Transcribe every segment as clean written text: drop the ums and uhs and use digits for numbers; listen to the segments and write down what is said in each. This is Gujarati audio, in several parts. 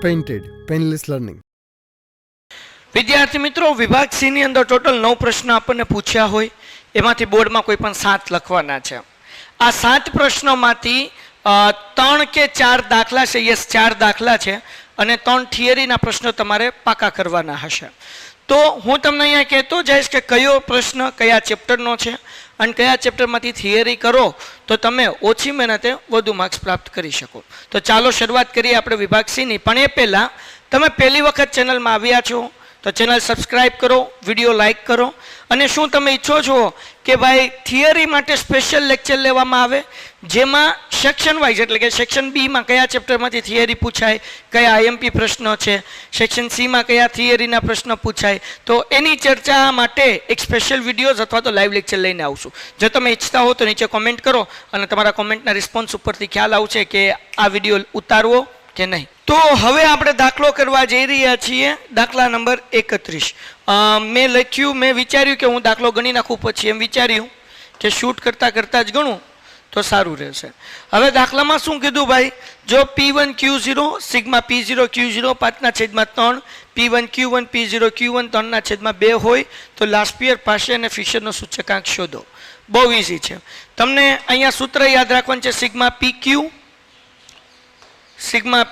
Painted, Painless Learning. વિદ્યાર્થી મિત્રો, વિભાગ સી ની અંદર ટોટલ 9 પ્રશ્ન આપણને પૂછ્યા હોય, એમાંથી બોર્ડમાં કોઈ પણ 7 લખવાના છે. આ 7 પ્રશ્નોમાંથી 3 કે 4 દાખલા છે. યસ, 4 દાખલા છે અને 3 થિયરીના પ્રશ્નો તમારે પાકા કરવાના હશે. તો હું તમને અહીંયા કહેતો જઈશ કે કયો પ્રશ્ન કયા ચેપ્ટરનો છે અને કયા ચેપ્ટરમાંથી થિયરી કરો તો તમે ઓછી મહેનતે વધુ માર્ક્સ પ્રાપ્ત કરી શકો. તો ચાલો શરૂઆત કરીએ આપણે વિભાગ સીની. પણ એ પહેલાં તમે પહેલી વખત ચેનલમાં આવ્યા છો તો ચેનલ સબસ્ક્રાઇબ કરો, વિડીયો લાઇક કરો. અને શું તમે ઈચ્છો છો કે ભાઈ થિયરી માટે સ્પેશિયલ લેક્ચર લેવામાં આવે, જેમાં સેક્શન વાઇઝ એટલે કે સેક્શન બીમાં કયા ચેપ્ટરમાંથી થિયરી પૂછાય, કયા આઈએમપી પ્રશ્નો છે, સેક્શન સીમાં કયા થિયરીના પ્રશ્નો પૂછાય, તો એની ચર્ચા માટે એક સ્પેશિયલ વિડીયોઝ અથવા તો લાઈવ લેક્ચર લઈને આવશું. જો તમે ઈચ્છતા હો તો નીચે કોમેન્ટ કરો અને તમારા કોમેન્ટના રિસ્પોન્સ ઉપરથી ખ્યાલ આવશે કે આ વિડીયો ઉતારવો કે નહીં. તો હવે આપણે દાખલો કરવા જઈ રહ્યા છીએ. દાખલા નંબર 31. મેં વિચાર્યું કે હું દાખલો ગણી નાખું, પછી એમ વિચાર્યું કે શૂટ કરતાં કરતાં જ ગણું તો સારું રહેશે. હવે દાખલામાં શું કીધું ભાઈ? જો P1 Q0 sigma P0 Q0 5/3 P1 Q1 P0 Q1 3/2 હોય તો લાસ્પિયર પાસે અને ફિશરનો સૂચકાંક શોધો. બહુ ઇઝી છે. તમને અહીંયા સૂત્ર યાદ રાખવાનું છે, સિગ્મા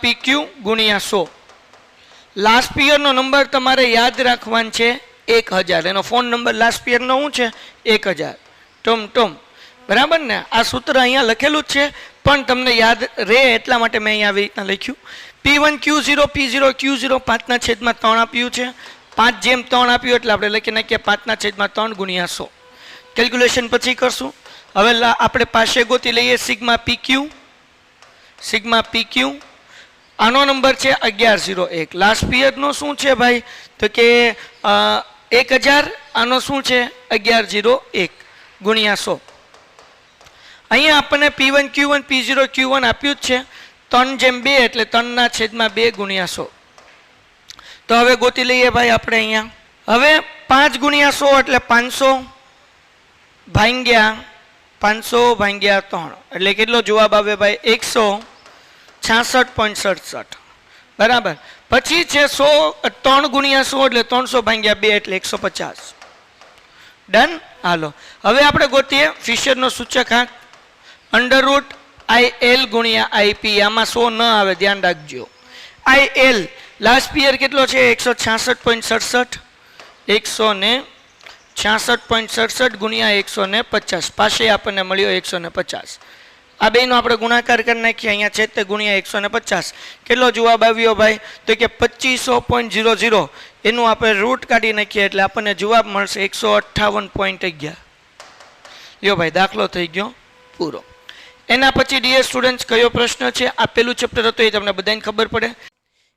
PQ ગુણ્યા 100. લાસ્ટ પિયરનો નંબર તમારે યાદ રાખવાનો છે 1000. એનો ફોન નંબર લાસ્ટ પિયરનો શું છે? 1000. ટોમ બરાબર ને? આ સૂત્ર અહીંયા લખેલું જ છે પણ તમને યાદ રહે એટલા માટે મેં અહીંયા આવી રીતના લખ્યું. P1 Q0 P0 Q0 5/3 આપ્યું છે. 5 જેમ 3 આપ્યું એટલે આપણે લખી નાખીએ 5/3 ગુણ્યા 100. કેલ્ક્યુલેશન પછી કરશું. હવે આપણે પાસે ગોતી લઈએ સિગ્મા PQ. આનો નંબર છે 1101. લાસ્ટ પિયરનો શું છે ભાઈ? તો કે 1000. આનો શું છે? 1101 ગુણ્યા 100. અહીંયા આપણને P1 Q1 P0 Q1 આપ્યું જ છે. 3/2 એટલે 3/2 ગુણ્યા 100. તો હવે ગોતી લઈએ ભાઈ આપણે અહીંયા. હવે 5 ગુણ્યા 100 એટલે 500 ભાગ્યા 3 એટલે કેટલો જવાબ આવે ભાઈ? 166.67. બરાબર. પછી છે 3 ગુણ્યા 100 એટલે 300/2 એટલે 150. ડન. હાલો હવે આપણે ગોતીએ ફિશરનો સૂચકાંક √IL ગુણ્યા IP. આમાં 100 ન આવે, ધ્યાન રાખજો. IL લાસ્ટ પિયર કેટલો છે? 166.67. 166.67 ગુણ્યા 150. પાસે આપણને મળ્યો 150. આ બેનો આપણે ગુણાકાર કરી નાખીએ. અહીંયા છે તે ગુણ્યા 150. કેટલો જવાબ આવ્યો ભાઈ? તો કે 2500.00. એનું આપણે રૂટ કાઢી નાખીએ એટલે આપણને જવાબ મળશે 158.11. લ્યો ભાઈ, દાખલો થઈ ગયો પૂરો. એના પછી ડિયર સ્ટુડન્ટ્સ કયો પ્રશ્ન છે? આ પેલું ચેપ્ટર હતો, એ તમને બધાને ખબર પડે.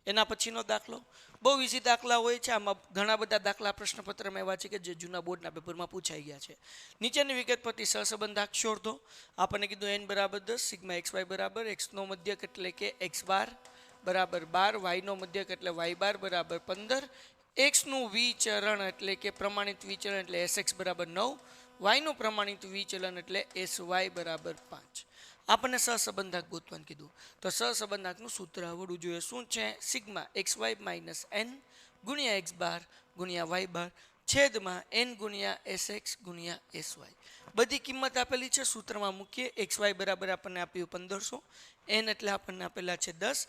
એના પછીનો દાખલો બહુ ઇઝી દાખલા હોય છે. આમાં ઘણા બધા દાખલા પ્રશ્નપત્રમાં એવા છે કે જે જૂના બોર્ડના પેપરમાં પૂછાઈ ગયા છે. નીચેની વિગત પરથી સહસંબંધાંક શોધો. આપણને કીધું n બરાબર 10, સિગ્મા xy બરાબર xનો મધ્યક એટલે કે x બાર બરાબર 12, yનો મધ્યક એટલે y બાર બરાબર 15, xનું વિચલન એટલે કે પ્રમાણિત વિચલન એટલે sx બરાબર 9, yનું પ્રમાણિત વિચલન એટલે sy બરાબર 5. આપણને સહસંબંધાંક ગોતવાનું કીધું તો સહસંબંધાંકનું સૂત્ર આવડવું જોઈએ. શું છે? સિગ્મા xy માઇનસ n ગુણ્યા x બાર ગુણ્યા y બાર છેદમાં n ગુણ્યા sx ગુણ્યા sy. બધી કિંમત આપેલી છે, સૂત્રમાં મૂકીએ. xy બરાબર આપણને આપ્યું 1500, n એટલે આપણને આપેલા છે 10,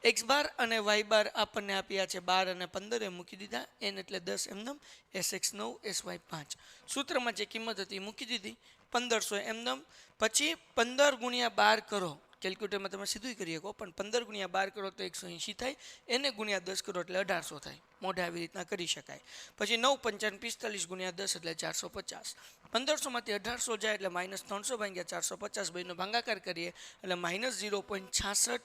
x બાર અને y બાર આપણને આપ્યા છે 12 અને 15 એ મૂકી દીધા. n એટલે 10 એમનેમ, sx 9, sy 5. સૂત્રમાં જે કિંમત હતી મૂકી દીધી 1500 એમનેમ. પછી 15 ગુણ્યા 12 કરો, કેલ્ક્યુલેટરમાં તમે સીધું કરી શકો, પણ 15 ગુણ્યા 12 કરો તો 180 થાય. એને ગુણ્યા 10 કરો એટલે 1800 થાય. મોઢે આવી રીતના કરી શકાય. પછી 9 × 5 = 45 ગુણ્યા 10 એટલે 450. 1500માંથી 1800 જાય એટલે -300 ભાગ્યા 450 બેનો ભાગાકાર કરીએ એટલે -0.66.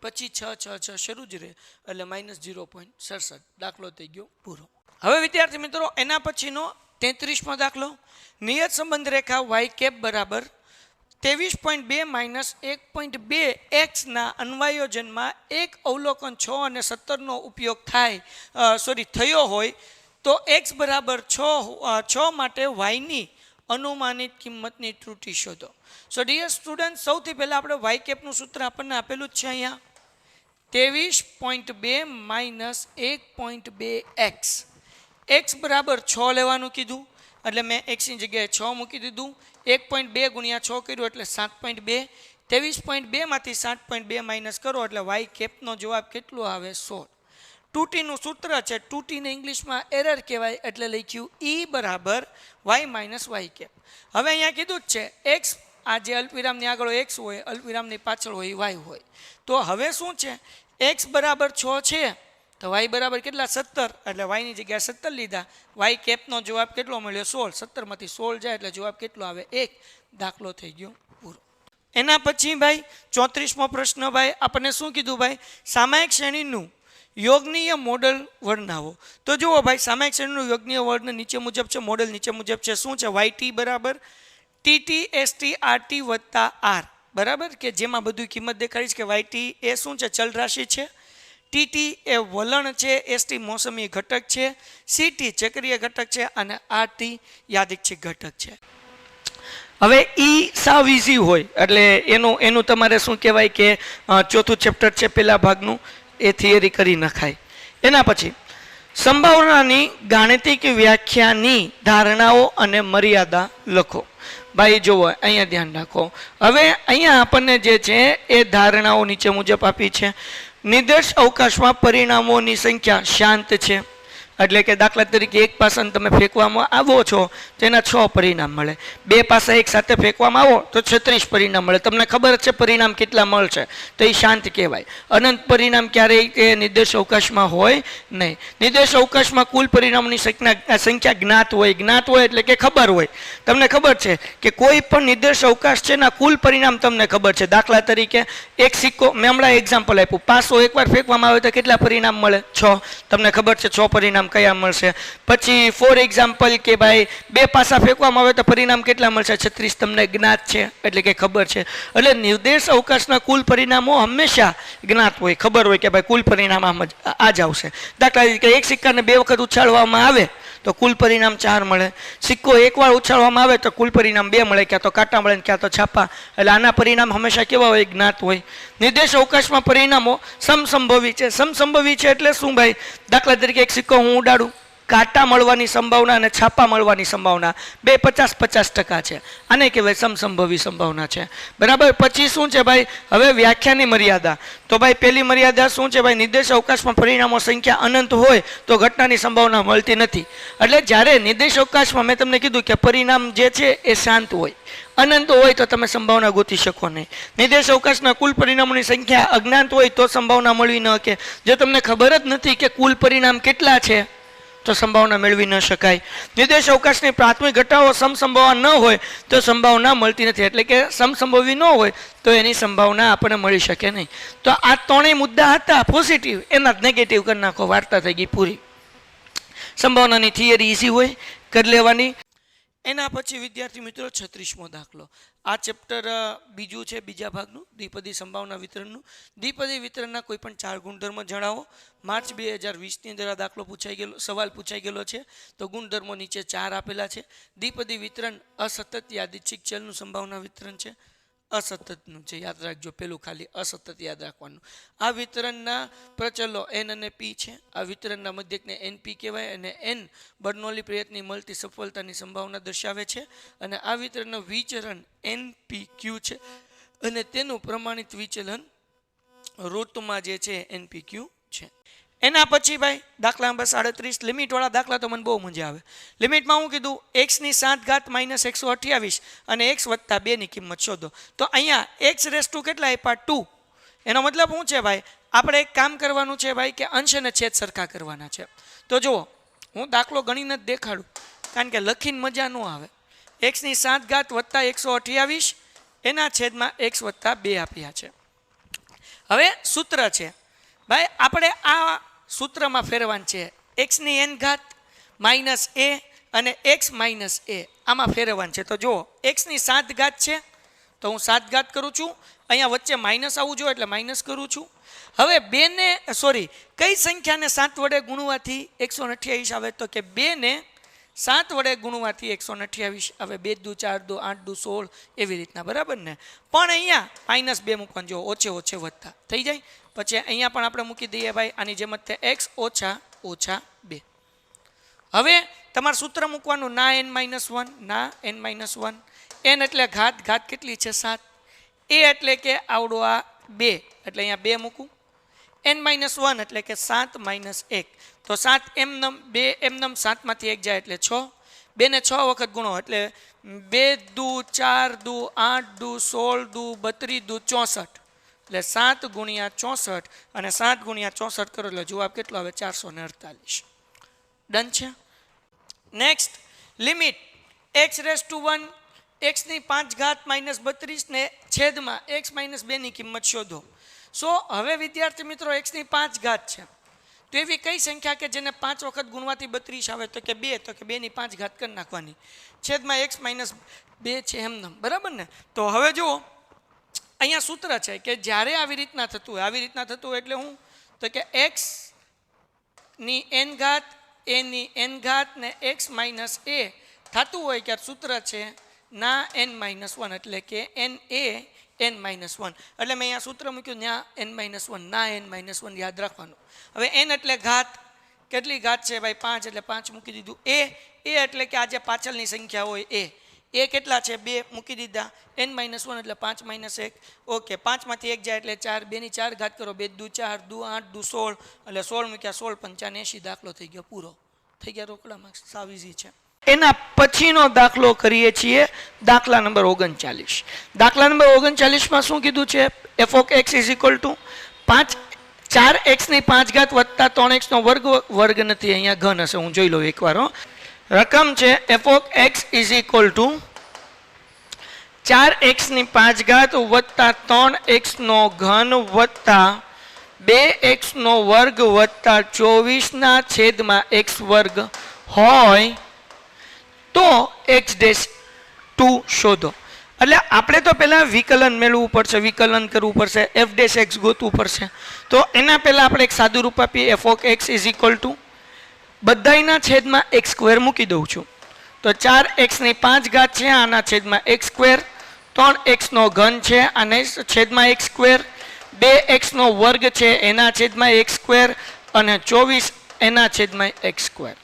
પછી 6 6 6 શરૂ જ રહે એટલે -0.67. દાખલો થઈ ગયો પૂરો. હવે વિદ્યાર્થી મિત્રો એના પછીનો 33મો દાખલો. નિયત સંબંધ રેખા y કેપ બરાબર 23.2 - 1.2 x ના અન્વયોજનમાં એક અવલોકન 6 અને 17નો ઉપયોગ થયો હોય તો x બરાબર 6 માટે y ની અનુમાનિત કિંમતની ત્રુટિ શોધો. સો ડિયર સ્ટુડન્ટ, સૌથી પહેલા આપણે y કેપનું સૂત્ર આપણને આપેલું જ છે અહીંયા. 23.2 માઇનસ 1.2 એક્સ. એક્સ બરાબર 6 લેવાનું કીધું એટલે મેં એક્સની જગ્યાએ 6 મૂકી દીધું. 1.2 ગુણ્યા 6 કર્યું એટલે 7.2. 23.2 માંથી 7.2 માઇનસ કરો એટલે વાય કેપનો જવાબ કેટલો આવે? 16. 2t નું સૂત્ર છે. 2t ને ઇંગ્લિશમાં એરર કહેવાય એટલે લખ્યું e બરાબર વાય માઇનસ વાય કેપ. હવે અહીંયા કીધું જ છે એક્સ, આ જે અલ્પવિરામની આગળ એક્સ હોય, અલ્પવિરામની પાછળ હોય વાય હોય. તો હવે શું છે, એક્સ બરાબર 6 છે તો વાય બરાબર કેટલા? 17. એટલે વાયની જગ્યાએ 17 લીધા. વાય કેપનો જવાબ કેટલો મળ્યો? 16. 17 માંથી 16 જાય એટલે જવાબ કેટલો આવે? 1. દાખલો થઈ ગયો પૂરો. એના પછી ભાઈ 34મો પ્રશ્ન ભાઈ આપણને શું કીધું ભાઈ? સામાયિક શ્રેણીનું યોગનીય મોડલ વર્ણવો. તો જુઓ ભાઈ, સામાયિક શ્રેણીનું યોગનીય વર્ણન નીચે મુજબ છે. મોડલ નીચે મુજબ છે. શું છે? YT બરાબર TT ST RT વત્તા R બરાબર, કે જેમાં બધું કિંમત દેખાડીશ કે YT એ શું છે? ચલ રાશિ છે. TT એ વલણ છે. ST મોસમી ઘટક છે. CT ચક્રીય ઘટક છે અને RT યાદચ્છિક ઘટક છે. હવે સાવ ઇઝી હોય એટલે એનું તમારે શું કહેવાય કે ચોથું ચેપ્ટર છે પહેલા ભાગનું, એ થિયરી કરી નખાય. એના પછી સંભાવનાની ગાણિતિક વ્યાખ્યાની ધારણાઓ અને મર્યાદા લખો. ભાઈ જુઓ, અહીંયા ધ્યાન રાખો. હવે અહીંયા આપણને જે છે એ ધારણાઓ નીચે મુજબ આપી છે. નિર્દેશ અવકાશમાં પરિણામોની સંખ્યા શાંત છે. એટલે કે દાખલા તરીકે એક પાસાને તમે ફેંકવામાં આવો છો તો એના 6 પરિણામ મળે. 2 પાસા એક સાથે ફેંકવામાં આવો તો 36 પરિણામ મળે. તમને ખબર છે પરિણામ કેટલા મળશે, તો એ શાંત કહેવાય. અનંત પરિણામ ક્યારેય એ નિર્દેશ અવકાશમાં હોય નહીં. નિર્દેશ અવકાશમાં કુલ પરિણામોની સંખ્યા જ્ઞાત હોય. જ્ઞાત હોય એટલે કે ખબર હોય. તમને ખબર છે કે કોઈ પણ નિર્દેશ અવકાશ છે ના કુલ પરિણામ તમને ખબર છે. દાખલા તરીકે એક સિક્કો, મેં હમણાં એક્ઝામ્પલ આપ્યું, 500 એકવાર ફેંકવામાં આવે તો કેટલા પરિણામ મળે? 6. તમને ખબર છે 6 પરિણામ કયા મળશે. પછી ફોર એક્ઝામ્પલ કે ભાઈ 2 પાસા ફેંકવામાં આવે તો પરિણામ કેટલા મળશે? 36. તમને જ્ઞાત છે એટલે કે ખબર છે. એટલે નિર્દેશ અવકાશના કુલ પરિણામો હંમેશા જ્ઞાત હોય, ખબર હોય કે ભાઈ કુલ પરિણામ આ જ આવશે. દાખલા તરીકે એક સિક્કાને 2 વખત ઉછાળવામાં આવે તો કુલ પરિણામ 4 મળે. સિક્કો એકવાર ઉછાળવામાં આવે તો કુલ પરિણામ 2 મળે, ક્યાં તો કાંટા મળે ક્યાં તો છાપા. એટલે આના પરિણામ હંમેશા કેવા હોય? જ્ઞાત હોય. નિર્દેશ અવકાશમાં પરિણામો સમસંભવી છે. સમસંભવી છે એટલે શું ભાઈ? દાખલા તરીકે એક સિક્કો હું ઉડાડું, કાંટા મળવાની સંભાવના અને છાપા મળવાની સંભાવના 50-50% છે. આને કહેવાય સમસંભવી સંભાવના છે. બરાબર. પછી શું છે ભાઈ? હવે વ્યાખ્યાની મર્યાદા. તો ભાઈ પહેલી મર્યાદા શું છે ભાઈ? નિર્દેશ અવકાશમાં પરિણામો સંખ્યા અનંત હોય તો ઘટનાની સંભાવના મળતી નથી. એટલે જ્યારે નિર્દેશ અવકાશમાં મેં તમને કીધું કે પરિણામ જે છે એ શાંત હોય, અનંત હોય તો તમે સંભાવના ગોતી શકો નહીં. નિર્દેશ અવકાશના કુલ પરિણામોની સંખ્યા અજ્ઞાત હોય તો સંભાવના મળવી ન શકે. જો તમને ખબર જ નથી કે કુલ પરિણામ કેટલા છે તો સંભાવના મેળવી ન શકાય. નિર્દેશ અવકાશની પ્રાથમિક ઘટનાઓ સમસંભાવના ન હોય તો સંભાવના મળતી નથી. એટલે કે સમસંભવી ન હોય તો એની સંભાવના આપણને મળી શકે નહીં. તો આ ત્રણેય મુદ્દા હતા પોઝિટિવ, એના જ નેગેટિવ કરી નાખો, વાર્તા થઈ ગઈ પૂરી. સંભાવનાની થિયરી ઇઝી હોય, કરી લેવાની. એના પછી વિદ્યાર્થી મિત્રો 36મો દાખલો. આ ચેપ્ટર બીજું છે, બીજા ભાગનું, દ્વિપદી સંભાવના વિતરણનું. દ્વિપદી વિતરણના કોઈ પણ 4 ગુણધર્મ જણાવો. માર્ચ 2020ની અંદર આ દાખલો પૂછાઈ ગયેલો, સવાલ પૂછાઈ ગયેલો છે. તો ગુણધર્મો નીચે 4 આપેલા છે. દ્વિપદી વિતરણ અસતત યાદચ્છિક ચલનું સંભાવના વિતરણ છે. અસતતનું છે, યાદ રાખજો. પેલું ખાલી અસતત યાદ રાખવાનું. આ વિતરણના પ્રચલો n અને p છે. આ વિતરણના મધ્યકને np કહેવાય અને n બર્નોલી પ્રયત્નની મળતી સફળતાની સંભાવના દર્શાવે છે. અને આ વિતરણનું વિચરણ npq છે અને તેનું પ્રમાણિત વિચલન ઋતુમાં જે છે npq છે. એના પછી ભાઈ દાખલા નંબર 37, લિમિટ વાળા દાખલા તો મને બહુ મજા આવે. લિમિટમાં હું કીધું x ની 7 ઘાત માઇનસ 128 અને x વત્તા 2 ની કિંમત શોધો. તો અહીંયા x રેસ ટુ કેટલા આપ્યા? 2. એનો મતલબ શું છે ભાઈ? આપણે એક કામ કરવાનું છે ભાઈ કે અંશ અને છેદ સરખા કરવાના છે. તો જુઓ, હું દાખલો ગણીને જ દેખાડું કારણ કે લખીને મજા ન આવે. x ની 7 ઘાત વત્તા 128 એના છેદમાં x વત્તા 2 આપ્યા છે. હવે સૂત્ર છે ભાઈ, આપણે આ સૂત્રમાં ફેરવાનું છે. x ની n ઘાત માઇનસ a અને x માઇનસ a આમાં ફેરવવાનું છે. તો જુઓ, x ની 7 ઘાત છે તો હું 7 ઘાત કરું છું. અહીંયા વચ્ચે માઇનસ આવવું જોઈએ એટલે માઇનસ કરું છું. હવે 2 ને કઈ સંખ્યાને 7 વડે ગુણવાથી 128 આવે? તો કે 2 ને 7 વડે ગુણવાથી 128 આવે 2 દુ 4 દુ 8 દુ 16 એવી રીતના બરાબર ને પણ અહીંયા -2 મૂકવાનું જો ઓછે ઓછે વધતા થઈ જાય પછી અહીંયા પણ આપણે મૂકી દઈએ ભાઈ આની જેમ જ x ઓછા 2 હવે તમારું સૂત્ર મૂકવાનું ના n-1 ના n-1 n એટલે ઘાત ઘાત કેટલી છે 7 a એટલે કે આવડો આ 2 એટલે અહીંયા 2 મૂકું n-1 એટલે કે 7 - 1 તો 7 એમનમ 2 એમનમ 7 માંથી 1 જાય એટલે 6 2 ને 6 વખત ગુણો એટલે 2 દુ 4 દુ 8 દુ 16 દુ 32 દુ 64 એટલે 7 ગુણ્યા 64 અને 7 ગુણ્યા 64 કરો એટલે જવાબ કેટલો આવે 448 ડન છે નેક્સ્ટ લિમિટ x⁻1 x ની 5 ઘાત -32 ને છેદમાં x - 2 ની કિંમત શોધો સો હવે વિદ્યાર્થી મિત્રો x ની 5 ઘાત છે તો એવી કઈ સંખ્યા કે જેને 5 વખત ગુણવાથી 32 આવે તો કે 2 તો કે 2 ની 5 ઘાત કરી નાખવાની છેદમાં x - 2 છે એમનેમ બરાબર ને તો હવે જુઓ અહીંયા સૂત્ર છે કે જ્યારે આવી રીતના થતું હોય એટલે હું તો કે x ની n ઘાત a ની n ઘાત ને x - a થતું હોય કે સૂત્ર છે ના n-1 એટલે કે n-a n-1 એટલે મેં અહીંયા સૂત્ર મૂક્યું ત્યાં n-1 ના n-1 યાદ રાખવાનું હવે n એટલે ઘાત કેટલી ઘાત છે ભાઈ 5 એટલે 5 મૂકી દીધું a એટલે કે આ જે પાછળની સંખ્યા હોય a કેટલા છે 2 મૂકી દીધા n-1 એટલે 5 - 1 ઓકે 5 માંથી 1 જાય એટલે 4 2 ની 4 ઘાત કરો 2 દુ 4 દુ 8 દુ 16 એટલે 16 મૂક્યા 16 5 80 દાખલો થઈ ગયો પૂરો થઈ ગયા રોકડા માર્ક્સ સાવ ઈઝી છે એના પછીનો દાખલો કરીએ છીએ દાખલા નંબર 39 દાખલા નંબર 39 માં શું કીધું છે f(x) = 4x ની 5 ઘાત વત્તા 3x નો વર્ગ નથી અહીંયા ઘન હશે હું જોઈ લઉં એકવાર રકમ છે f(x) = 4x ની 5 ઘાત વત્તા 3x નો ઘન વત્તા 2x નો વર્ગ વત્તા 24 ના છેદમાં x વર્ગ હોય તો x'2 શોધો એટલે આપણે તો પહેલા વિકલન મેળવવું પડશે વિકલન કરવું પડશે f' ગોતવું પડશે તો એના પહેલા આપણે એક સાદું રૂપ આપીએ f(x) = બધાયના છેદમાં x² મૂકી દઉં છું તો 4x ની 5 ઘાત છે આના છેદમાં x², 3x નો ઘન છે આને છેદમાં x², 2x નો વર્ગ છે એના છેદમાં x² અને 24 એના છેદમાં x².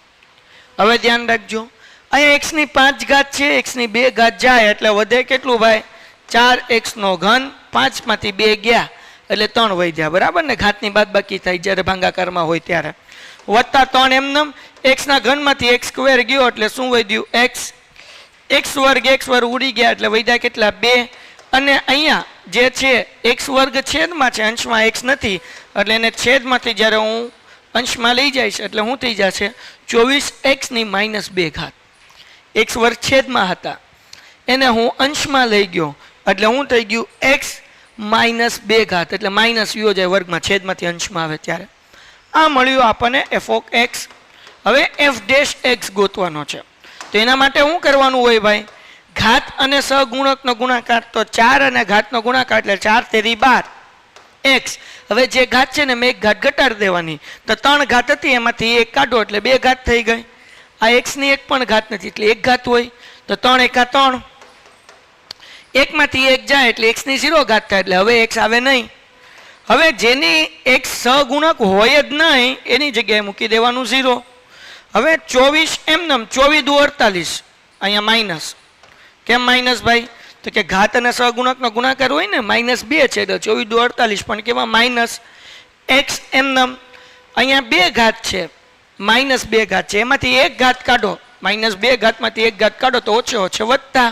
હવે ધ્યાન રાખજો અહીંયા x ની 5 ઘાત છે x ની 2 ઘાત જાય એટલે વધે કેટલું ભાઈ 4x નો ઘન 5 માંથી 2 ગયા એટલે 3 વધ્યા બરાબર ને ઘાતની બાદબાકી થાય જ્યારે ભાગાકારમાં હોય ત્યારે વત્તા 3 એમનેમ x ના ઘનમાંથી x² ગયો એટલે શું વધ્યું x વર્ગ ઉડી ગયા એટલે વધ્યા કેટલા 2 અને અહીંયા જે છે x વર્ગ છેદમાં છે અંશમાં x નથી એટલે એને છેદમાંથી જ્યારે હું અંશમાં લઈ જઈશ એટલે શું થઈ જશે 24x ની -2 ઘાત x વર્ગ છેદમાં હતા એને હું અંશમાં લઈ ગયો એટલે હું થઈ ગયું x -2 ઘાત એટલે માઇનસ વ્યો જાય વર્ગમાં છેદમાંથી અંશમાં આવે ત્યારે આ મળ્યું આપણને f(x) હવે f'(x) ગોતવાનો છે તો એના માટે શું કરવાનું હોય ભાઈ ઘાત અને સહગુણકનો ગુણાકાર તો 4 અને ઘાતનો ગુણાકાર એટલે 4 તેરી 12 x હવે જે ઘાત છે ને મેં એક ઘાત ઘટાડી દેવાની તો 3 ઘાત હતી એમાંથી 1 કાઢો એટલે 2 ઘાત થઈ ગઈ આ x ની એક પણ ઘાત નથી એટલે 1 ઘાત હોય તો 3 × 3 1 માંથી 1 જાય એટલે x ની 0 ઘાત થાય એટલે હવે x આવે નહીં હવે જેની એક સહગુણક હોય જ નહીં એની જગ્યાએ મૂકી દેવાનું 0 હવે 24 એમનેમ 24 દુ 48 અહીંયા માઇનસ કેમ માઇનસ ભાઈ તો કે ઘાત અને સહગુણકનો ગુણાકાર હોય ને -2 છે એટલે 24 દુ 48 પણ કેવા માઇનસ x એમનેમ અહીંયા 2 ઘાત છે -2 ઘાત છે એમાંથી 1 ઘાત કાઢો -2 ઘાતમાંથી 1 ઘાત કાઢો તો ઓછે ઓછે વધતા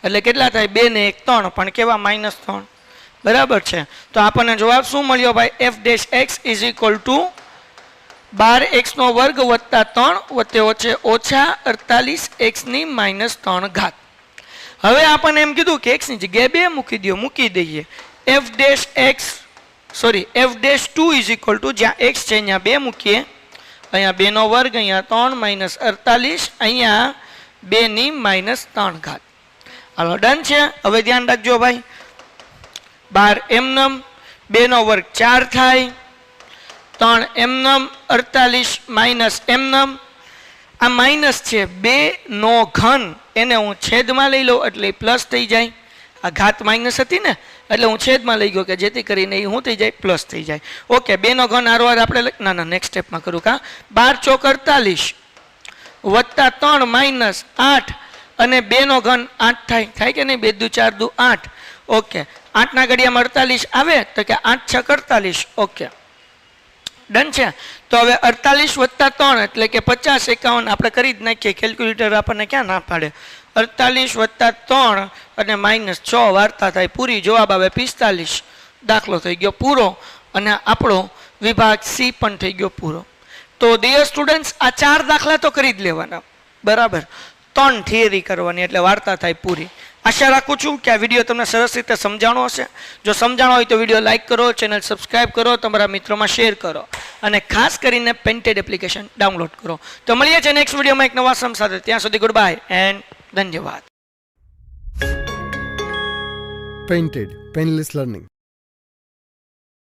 એટલે કેટલા થાય 2 ને 1 3 પણ કેવા -3 બરાબર છે તો આપણને જવાબ શું મળ્યો ભાઈ f'(x) = 12x નો વર્ગ વત્તા 3 વત્તે ઓછે ઓછા 48x ની -3 ઘાત હવે આપણને એમ કીધું કે x ની જગ્યાએ 2 મૂકી દઈએ f'(2) = જ્યાં x છે અહીંયા 2 મૂકીએ અહીંયા 2 નો વર્ગ અહીંયા 3 - 48 અહીંયા 2 ની -3 ઘાત હાલો ડન છે હવે ધ્યાન રાખજો ભાઈ 12 એમનેમ 2 નો વર્ગ 4 થાય 3 એમનેમ 48 માઇનસ એમનેમ આ માઇનસ છે, 2 નો ઘન એને હું છેદમાં લઈ લઉં એટલે પ્લસ થઈ જાય. આ ઘાત માઇનસ હતી ને એટલે હું છેદમાં લઈ ગયો કે જેથી કરીને એ શું થઈ જાય, પ્લસ થઈ જાય. ઓકે, 2 નો ઘન આરવાર આપણે ના નેક્સ્ટ સ્ટેપમાં કરું કા. 12 ચોક 48 વત્તા 3 માઇનસ 8 અને 2 નો ઘન 8 થાય કે નહીં, 2 દુ 4 દુ 8. ઓકે, 8 ના ઘડિયામાં 48 આવે તો કે 8 છક 48. ઓકે, ડન છે. તો હવે 48 વત્તા 3 એટલે કે 50, 51 આપણે કરી જ નાખીએ, કેલ્ક્યુલેટર આપણને ક્યાં ના પાડે. 48 વત્તા 3 અને માઇનસ 6 વાર્તા થાય પૂરી. જવાબ આવે 45. દાખલો થઈ ગયો પૂરો અને આપણો વિભાગ સી પણ થઈ ગયો પૂરો. તો ડિયર સ્ટુડન્ટ્સ, આ 4 દાખલા તો કરી જ લેવાના, બરાબર. 3 થિયરી કરવાની એટલે વાર્તા થાય પૂરી. આશા રાખું છું કે આ વિડીયો તમને સરસ રીતે સમજાણો હશે. જો સમજાણો હોય તો વિડીયો લાઇક કરો, ચેનલ સબસ્ક્રાઇબ કરો, તમારા મિત્રોમાં શેર કરો અને ખાસ કરીને પેન્ટેડ એપ્લિકેશન ડાઉનલોડ કરો. તો મળીએ છીએ નેક્સ્ટ વિડીયોમાં એક નવા સમ સાથે. ત્યાં સુધી ગુડ બાય એન્ડ ધન્યવાદ. Painted, Painless Learning.